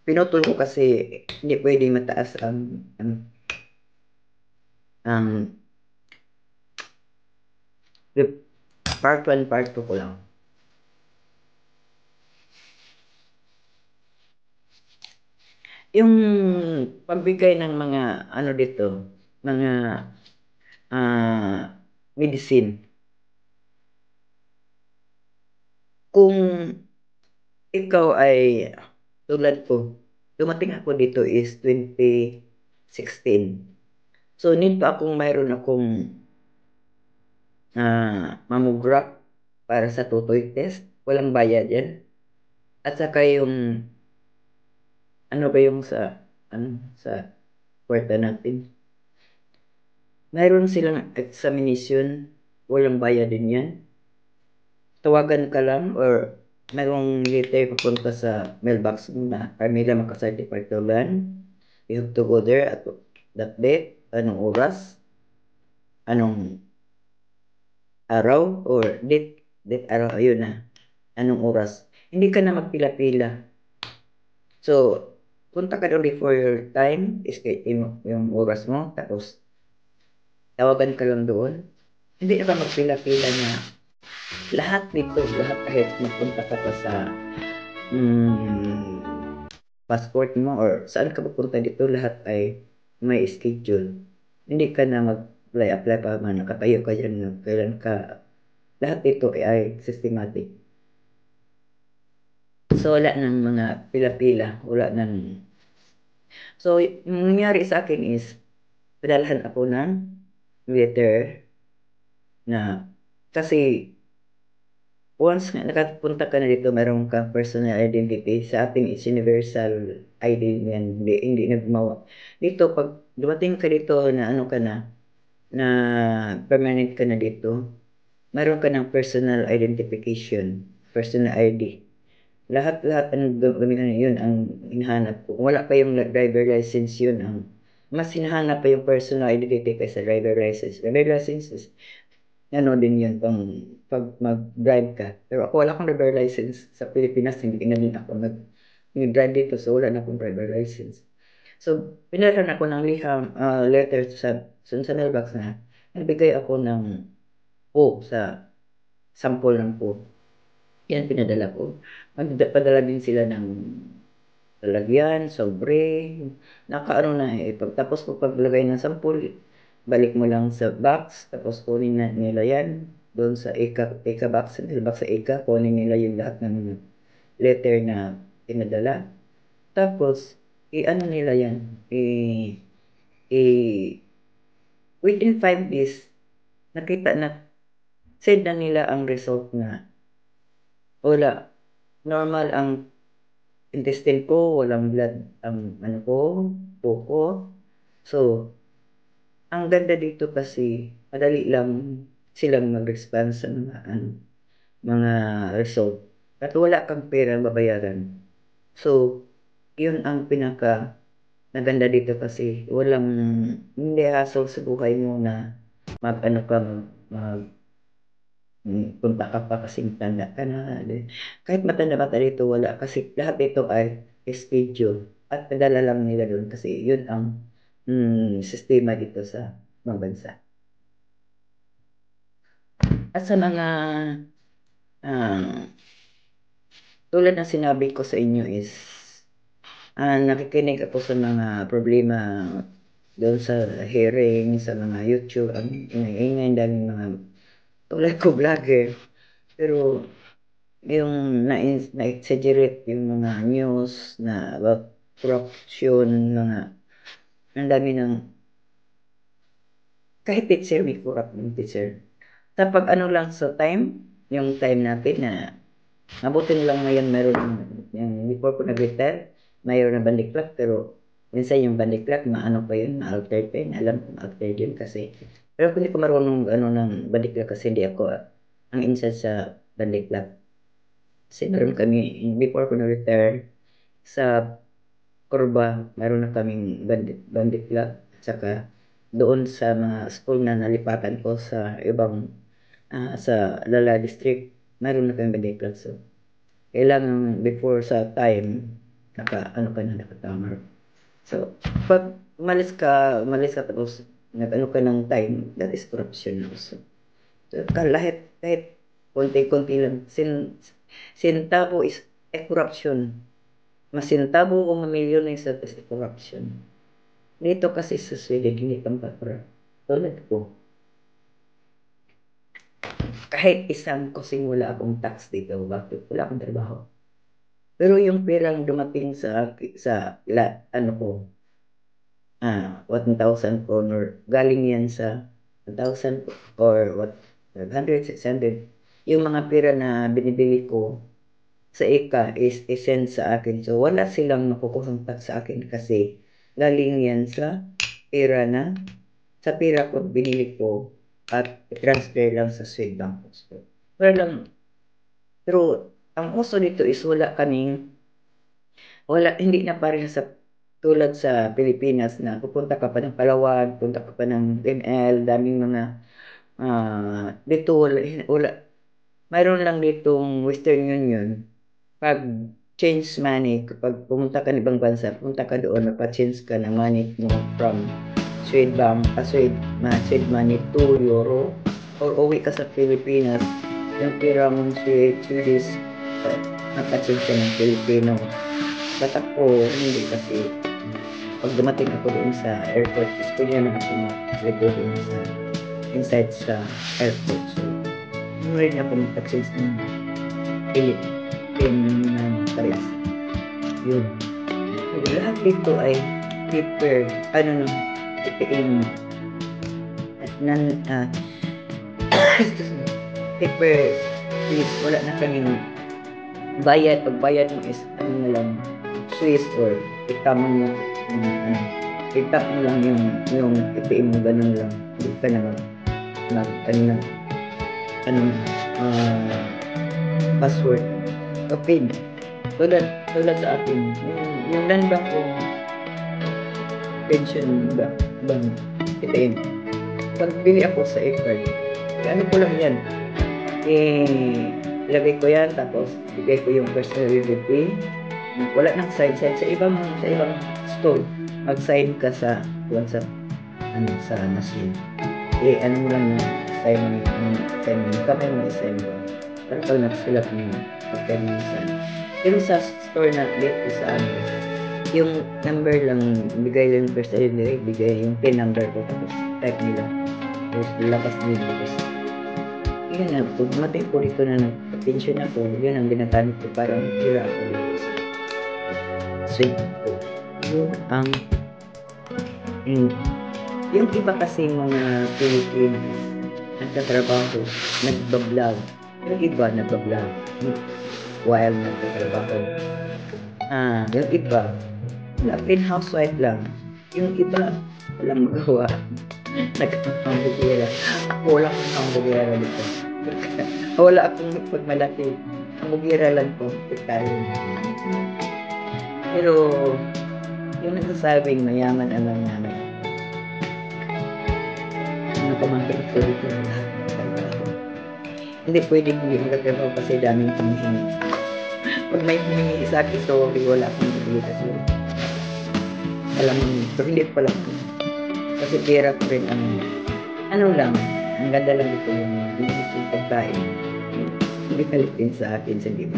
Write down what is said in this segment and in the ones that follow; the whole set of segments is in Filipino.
pinutol ko kasi hindi pwedeng mataas ang part 1, part 2 ko lang. Yung pagbigay ng mga ano dito, mga medicine. Kung ikaw ay tulad ko, dumating ako dito is 2016. So, need pa mayroon akong mamograph para sa tutoy test. Walang bayad yan. At saka yung, ano ba yung sa kwarta natin. Mayroon silang examination. Walang bayad din yan. Tawagan ka lang or mayroong letter papunta sa mailbox mo na Carmela Makacertified Tulan. You have to go there at that date, anong oras, anong araw, or date araw, ayun na, anong oras. Hindi ka na magpila-pila. So, punta ka doon before your time, schedule mo yung oras mo, tapos tawagan ka lang doon. Hindi na ka magpila-pila na lahat dito, lahat kahit magpunta ka pa sa passport mo or saan ka pupunta dito, lahat ay may schedule. Hindi ka na mag-apply pa man, nakatayo ka dyan, kailan ka, lahat dito ay systematic. So, wala ng mga pila-pila, wala ng... So, yung nangyari sa akin is, padalahan ako ng letter na, kasi once nga nakapunta ka na dito, meron kang personal identity. Sa ating is universal ID yan. Hindi nagmawa. Dito, pag dumating ka dito na ano ka na permanent ka na dito, meron ka ng personal identification, personal ID. Lahat ang gamitin yun ang hinahanap ko. Kung wala pa yung driver license yun, ang mas hinahanap pa yung personal identity kaysa driver license. Driver license is ano din yun pag mag-drive ka. Pero ako wala akong driver license sa Pilipinas, hindi na din ako nag-drive dito, so wala na akong driver license. So, pinadala ako ng letter sa mailbox na nagbigay ako ng sa sample ng yan pinadala ko. Magpadala din sila ng lalagyan, sobre, nakaano na tapos ko paglagay ng sample, balik mo lang sa box, tapos kunin na nila yan, doon sa Eka box, sa Eka, kunin nila yung lahat ng letter na pinadala. Tapos, i-ano nila yan, within 5 days, nakita na, send na nila ang result na wala, normal ang intestine ko, walang blood ang ano ko, buko. So, ang ganda dito kasi madali lang silang mag-respond sa mga result. At wala kang pera babayaran. So, yun ang pinaka naganda dito kasi walang hindi hassle sa buhay mo na mag-ano ka mag punta ka pa kasing tanda ka na. Kahit matanda-bata dito, wala. Kasi lahat dito ay schedule. At padala lang nila doon kasi yun ang sistema dito sa mga bansa. At sa mga tulad ng sinabi ko sa inyo is nakikinig ako sa mga problema doon sa hearing, sa mga YouTube, ang ingay daming mga tulad ko vlogger. Pero yung na-exaggerate yung mga news na about corruption, ang dami ng, kahit teacher may corrupt ng teacher. Tapos ano lang sa yung time natin na, mabuti lang ngayon meron yung before ko nag-retire, mayroon na bandiklak, pero minsan yung bandiklak, maano pa yun, ma-alter pa yun, alam ko ma-alter yun kasi, pero kung hindi ko marunong ng bandiklak kasi hindi ako ang inside sa bandiklak. Kasi meron kami, before ko na-retire, sa Korba, meron na kaming bandit club. Saka doon sa mga school na nalipatan ko sa ibang, sa Lala District, meron na kaming bandit club. So, kailangan before sa time, ano ka na, nakatamar. So, pag umalis ka tapos nag-ano ka ng time, that is corruption also. So, kahit konti-konti lang, sintabo is a corruption. Masintabo o mamilyon is a corruption. Dito kasi sa Sweden, hindi kang corrupt. Tulad ko. Kahit isang kusing wala akong tax dito, bakit? Wala akong trabaho. Pero yung perang dumating ano ko, 1,000 kroner, galing yan sa 1,000 or 500, 600. Yung mga pera na binibili ko sa ika is send sa akin. So, wala silang nakukuhang tax sa akin kasi galing yan sa pera ko binili ko at transfer lang sa Swedbank. Pero ang uso dito is hindi na pareha sa tulad sa Pilipinas na pupunta ka pa ng Palawan, punta ka pa ng ML, daming mga dito wala. Mayroon lang ditong Western Union. Pag change money, kapag pumunta ka ng ibang bansa, pumunta ka doon, magpa-change ka ng money mo from Swedbank, Swed money to Euro, or uwi ka sa Pilipinas, yung pira mong Swedish, magpa-change ka ng Filipino. But ako, hindi kasi, pag dumating ako doon sa airport, gusto niya na ako doon inside sa airport. So, rin ako mag-change ng Philippine parehas. Yun. So, lahat dito ay prepared, paper, please, wala na kaming bayad. Pag bayad mo is, na lang, Swiss or itap mo lang yung ATM mo, ganun lang. Hindi ka na password. Okay. Tulad sa akin, yung land bank ko, pension bank, ATM. Pag bili ako sa e-card, ano ko lang yan, ilagay ko yan, tapos bigay ko yung personal fee. Wala nang sign sa ibang store. Mag-sign ka sa machine. Ano mo lang sign kamay mo i-sign mo. Para pag nagsulat mo, pagka mo sign. Pero sa store na dito sa yung number lang, bigay lang personal fee, bigay yung PIN number ko, tapos type nila. Tapos lakas din. Tapos yun na, pag matay po dito na nag-pension ako, yun ang ginagamit ko, parang hira ako dito sa swing ko. Yun ang yung iba kasi mga Pilipino nagtatrabaho, nagbablog. Yung iba nagbablog while nagtatrabaho. Yung iba plain housewife lang. Yung iba walang magawa. Nagkakambugera. Ako wala akong kambugera dito. Wala akong pagmalaki. Kambugera lang ko. Pero yung nagsasabing mayaman ang lang namin. Ano pamangkin ko dito na hindi pwedeng hindi magkakaroon kasi daming humihingi. Pag may humihingi sa akin, so wala akong bibili kasi alam mo, pero hindi pala ko. Kasi pera ko rin ang ang ganda lang dito yung pagkain. Hindi kalipin sa akin sa liba.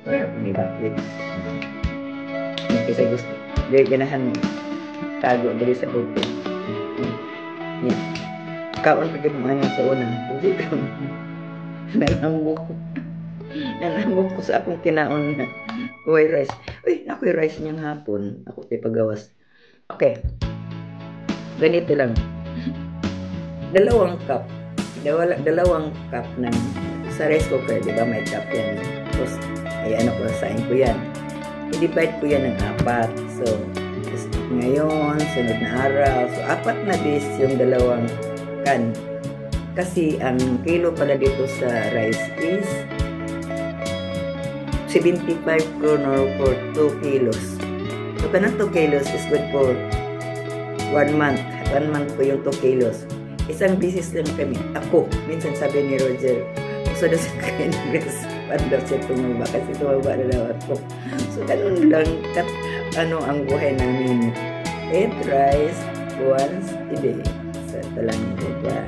Pero hindi bakit. Kasi gusto, hindi ganahan tago dali sa buto. Yan. Kaon pa gano'n sa una. Hindi ka nanambok ko sa akong kinaon na uy rice. Uy, ako'y rice niyang hapon. Ako tayo pagawas. Okay. Ganito lang. Dalawang cup ng sa rice cooker, di ba? May cup yan. Tapos, sain ko yan. I-divide ko yan ng 4. So, ngayon, sunod na araw. So, 4 na days yung dalawang can. Kasi, ang kilo pala dito sa rice is 75 kroner for 2 kilos. So, kanang 2 kilos is good for 1 month. 1 month ko yung 2 kilos. Isang bisis lang kami. Ako, minsan sabi ni Roger, gusto na sa kain ng rice. Paano daw siya tumaba kasi tumaba na daw ako. So, ganun lang ang buhay namin. Eat rice once a day. Sa talang buwan.